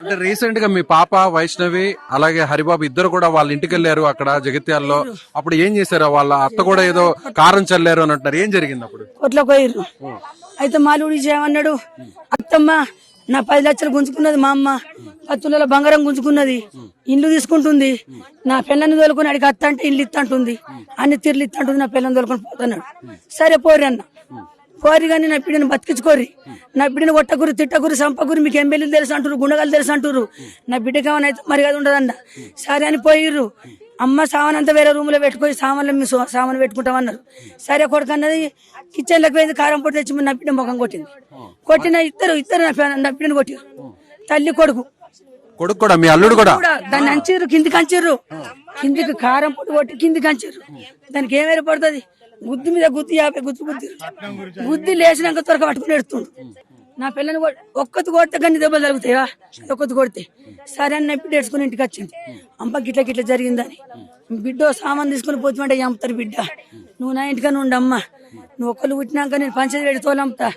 అంటే రీసెంట్ గా మీ పాప వైష్ణవి అలాగే హరిబాబు ఇద్దరు కూడా వాళ్ళ ఇంటికి వెళ్ళారు అక్కడ జగిత్యాల్లో. అప్పుడు ఏం చేశారు? వాళ్ళ అత్త కూడా ఏదో కారం చల్లారు అని అంటారు. ఏం జరిగింది అప్పుడు? కొట్ల పోయిర్రు. అయితే మాలుడి ఏమన్నాడు, అత్తమ్మ నా 10 లక్షలు గుంజుకున్నది, మా అమ్మ 10 తులాల బంగారం గుంజుకున్నది, ఇల్లు తీసుకుంటుంది, నా పిల్లని తోలుకొని అడిగి అత్త అంటే ఇల్లు ఇత్తంటుంది, అన్ని తీర్లు ఇత్తంటుంది, నా పిల్లని తోలుకొని పోతున్నాడు. సరే పోరి అన్న, పోరి కానీ నా బిడ్డను బతికించుకోర్రి, నా బిడ్డను కొట్టకూరు, తిట్టకూరు, సంపకూరు, మీకు ఎంబెల్లు తెలుసు అంటారు, గుండగాలు తెలుసు అంటారు, నా బిడ్డకి ఏమైనా అయితే మరి అది ఉండదన్న. సరే అని పోయిర్రు. అమ్మ సామాన్ అంతా వేరే రూమ్ లో పెట్టుకొని సామాన్లు మీ సామాన్ పెట్టుకుంటామన్నారు. సరే కొడుకు అన్నది కిచెన్ లోకి పోయింది, కారం పొడి తెచ్చి నా బిడ్డ ముఖం కొట్టింది. కొట్టిన ఇద్దరు నా బిడ్డను కొట్టారు, తల్లి కొడుకు. కొడుకు కూడా, మీ అల్లుడు కూడా దాన్ని అంచిర్రు, కిందికి అంచిర్రు, కిందికి కారం పొడి కొట్టి కిందికి అంచిర్రు. దానికి ఏం ఏర్పడుతుంది? గుద్ది మీద గుద్ది 50 గుద్ది లేచినాక త్వరగా పట్టుకుని ఎడుతుండు. నా పిల్లని ఒక్కతి కొడితే కానీ దెబ్బలు జరుగుతాయా? ఒక్కతి కొడితే సరే అని బిడ్డ ఏడ్చుకుని ఇంటికి వచ్చింది. అమ్మ గిట్ల జరిగిందని. బిడ్డ సామాన్ తీసుకుని పోతుంటే అమ్ముతారు. బిడ్డ నువ్వు నా ఇంటికన్నా ఉండమ్మా, నువ్వు ఒక్కరు పుట్టినాక నేను పంచాయతీ పెడితోలంతా